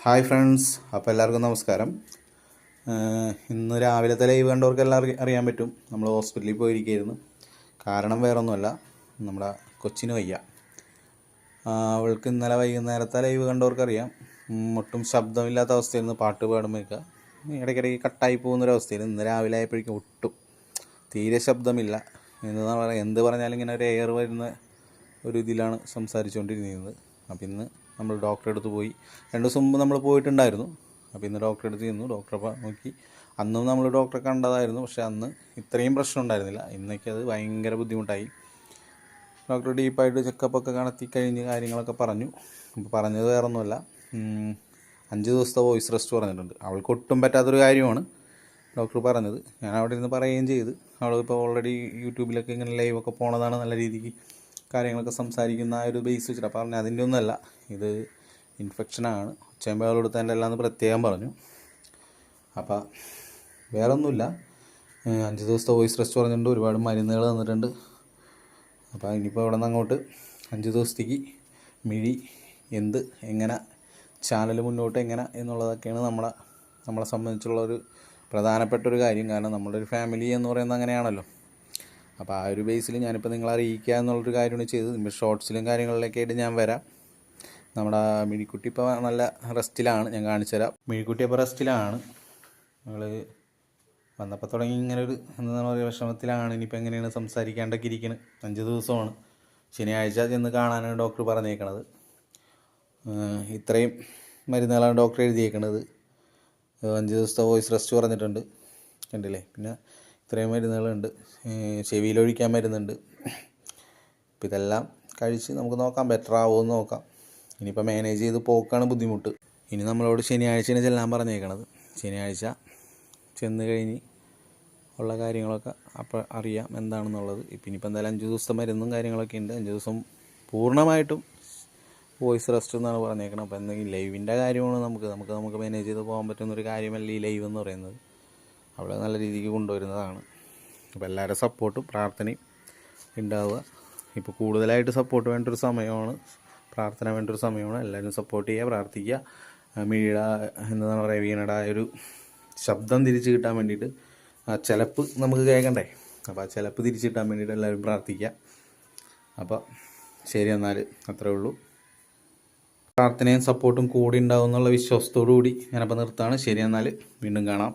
Hi friends, അപ്പോൾ എല്ലാവർക്കും നമസ്കാരം. ഇന്ന് രാവിലത്തെ ലൈവ് കണ്ടവർക്ക് എല്ലാവർക്കും അറിയാൻ പറ്റും. നമ്മൾ ഹോസ്പിറ്റലിൽ പോയിരിക്കുകയായിരുന്നു. കാരണം വേറൊന്നുമല്ല, നമ്മുടെ കൊച്ചിന് വയ്യ. അവൾക്ക് ഇന്നലെ വൈകുന്നേരത്തെ ലൈവ് കണ്ടവർക്കറിയാം, ഒട്ടും ശബ്ദമില്ലാത്ത അവസ്ഥയായിരുന്നു. പാട്ട് പാടുമ്പോഴേക്ക് ഇടയ്ക്കിടയ്ക്ക് കട്ടായി പോകുന്നൊരവസ്ഥയായിരുന്നു. ഇന്ന് രാവിലെ ആയപ്പോഴേക്കും ഒട്ടും തീരെ ശബ്ദമില്ല. എന്താ പറയുക, എന്ത് പറഞ്ഞാലും ഇങ്ങനെ ഒരു എയർ വരുന്ന ഒരു ഇതിലാണ് സംസാരിച്ചുകൊണ്ടിരുന്നത്. അപ്പോൾ ഇന്ന് നമ്മൾ ഡോക്ടറെ അടുത്ത് പോയി. 2 ദിവസം മുമ്പ് നമ്മൾ പോയിട്ടുണ്ടായിരുന്നു. അപ്പോൾ ഇന്ന് ഡോക്ടറെ അടുത്ത് ചെന്നു. ഡോക്ടറെ നോക്കി. അന്നും നമ്മൾ ഡോക്ടറെ കണ്ടതായിരുന്നു, പക്ഷേ അന്ന് ഇത്രയും പ്രശ്നം ഉണ്ടായിരുന്നില്ല. ഇന്നേക്കത് ഭയങ്കര ബുദ്ധിമുട്ടായി. ഡോക്ടർ ഡീപ്പായിട്ട് ചെക്കപ്പൊക്കെ നടത്തി കഴിഞ്ഞ് കാര്യങ്ങളൊക്കെ പറഞ്ഞു. അപ്പോൾ പറഞ്ഞത് വേറൊന്നുമല്ല, 5 ദിവസത്തെ വോയിസ് റെസ്റ്റ് പറഞ്ഞിട്ടുണ്ട്. അവൾക്ക് ഒട്ടും പറ്റാത്തൊരു കാര്യമാണ് ഡോക്ടർ പറഞ്ഞത്. ഞാൻ അവിടെ ഇരുന്ന് പറയുകയും ചെയ്ത്. അവളിപ്പോൾ ഓൾറെഡി യൂട്യൂബിലൊക്കെ ഇങ്ങനെ ലൈവൊക്കെ പോണതാണ്, നല്ല രീതിക്ക് കാര്യങ്ങളൊക്കെ സംസാരിക്കുന്ന ആ ഒരു ബേസ് വെച്ചിട്ട്. അപ്പോൾ പറഞ്ഞാൽ അതിൻ്റെ ഒന്നുമല്ല, ഇത് ഇൻഫെക്ഷനാണ്, ഒച്ചയമ്പകൾ കൊടുത്തതിൻ്റെ എല്ലാമെന്ന് പ്രത്യേകം പറഞ്ഞു. അപ്പോൾ വേറെ ഒന്നുമില്ല, 5 ദിവസത്തെ വോയിസ് റെസ്റ്റ് പറഞ്ഞിട്ടുണ്ട്. ഒരുപാട് മരുന്നുകൾ തന്നിട്ടുണ്ട്. അപ്പോൾ ഇനിയിപ്പോൾ ഇവിടെ നിന്ന് അങ്ങോട്ട് 5 ദിവസത്തേക്ക് മിഴി എന്ത് എങ്ങനെ ചാനൽ മുന്നോട്ട് എങ്ങനെ എന്നുള്ളതൊക്കെയാണ് നമ്മളെ സംബന്ധിച്ചുള്ളൊരു പ്രധാനപ്പെട്ടൊരു കാര്യം. കാരണം നമ്മുടെ ഒരു ഫാമിലി എന്ന് പറയുന്നത് അങ്ങനെയാണല്ലോ. അപ്പോൾ ആ ഒരു ബേസിൽ ഞാനിപ്പോൾ നിങ്ങളെ അറിയിക്കുക എന്നുള്ളൊരു കാര്യമാണ് ചെയ്തത്. ഇപ്പോൾ ഷോർട്സിലും കാര്യങ്ങളിലൊക്കെ ആയിട്ട് ഞാൻ വരാം. നമ്മുടെ മിഴിക്കുട്ടി ഇപ്പോൾ നല്ല റെസ്റ്റിലാണ്, ഞാൻ കാണിച്ചു തരാം. മിഴിക്കുട്ടി അപ്പോൾ റെസ്റ്റിലാണ്. ഞങ്ങൾ വന്നപ്പോൾ തുടങ്ങി ഇങ്ങനെ ഒരു എന്താ പറയുക വിഷമത്തിലാണ്. ഇനിയിപ്പോൾ എങ്ങനെയാണ് സംസാരിക്കാണ്ടൊക്കെ ഇരിക്കുന്നത്. 5 ദിവസമാണ്. ശനിയാഴ്ച ചെന്ന് കാണാനാണ് ഡോക്ടർ പറഞ്ഞേക്കണത്. ഇത്രയും മരുന്നുകളാണ് ഡോക്ടർ എഴുതിയേക്കണത്. 5 ദിവസത്തെ വോയിസ് റെസ്റ്റ് പറഞ്ഞിട്ടുണ്ട്, കണ്ടില്ലേ. പിന്നെ ഇത്രയും മരുന്നുകളുണ്ട്, ചെവിയിലൊഴിക്കാൻ മരുന്നുണ്ട്. അപ്പോൾ ഇതെല്ലാം കഴിച്ച് നമുക്ക് നോക്കാം ബെറ്റർ ആവുമെന്ന് നോക്കാം. ഇനിയിപ്പോൾ മാനേജ് ചെയ്ത് പോക്കാണ് ബുദ്ധിമുട്ട്. ഇനി നമ്മളോട് ശനിയാഴ്ചയാണ് ചെല്ലാൻ പറഞ്ഞേക്കണത്. ശനിയാഴ്ച ചെന്ന് കഴിഞ്ഞ് ഉള്ള കാര്യങ്ങളൊക്കെ അപ്പോൾ അറിയാം എന്താണെന്നുള്ളത്. ഇനിയിപ്പോൾ എന്തായാലും 5 ദിവസത്തെ മരുന്നും കാര്യങ്ങളൊക്കെ ഉണ്ട്. 5 ദിവസം പൂർണ്ണമായിട്ടും വോയിസ് റെസ്റ്റ് എന്നാണ് പറഞ്ഞേക്കണം. അപ്പോൾ എന്തെങ്കിലും ലൈവിൻ്റെ കാര്യമാണ് നമുക്ക് മാനേജ് ചെയ്ത് പോകാൻ പറ്റുന്നൊരു കാര്യമല്ല ഈ ലൈവ് എന്ന് പറയുന്നത്. അവിടെ നല്ല രീതിക്ക് കൊണ്ടുവരുന്നതാണ്. അപ്പോൾ എല്ലാവരുടെ സപ്പോർട്ടും പ്രാർത്ഥനയും ഉണ്ടാവുക. ഇപ്പോൾ കൂടുതലായിട്ട് സപ്പോർട്ട് വേണ്ടൊരു സമയമാണ്, പ്രാർത്ഥന വേണ്ടൊരു സമയമാണ്. എല്ലാവരും സപ്പോർട്ട് ചെയ്യുക, പ്രാർത്ഥിക്കുക. മിഴിയുടെ എന്താ പറയുക, വീണയുടെ ഒരു ശബ്ദം തിരിച്ച് കിട്ടാൻ വേണ്ടിയിട്ട്, ആ ചിലപ്പ് നമുക്ക് കേൾക്കണ്ടേ. അപ്പോൾ ആ ചിലപ്പ് തിരിച്ച് കിട്ടാൻ വേണ്ടിയിട്ട് എല്ലാവരും പ്രാർത്ഥിക്കുക. അപ്പോൾ ശരി, എന്നാൽ അത്രേ ഉള്ളൂ. പ്രാർത്ഥനയും സപ്പോർട്ടും കൂടി ഉണ്ടാവും എന്നുള്ള വിശ്വാസത്തോടു കൂടി ഞാനപ്പോൾ നിർത്താണ്. ശരി, എന്നാൽ വീണ്ടും കാണാം.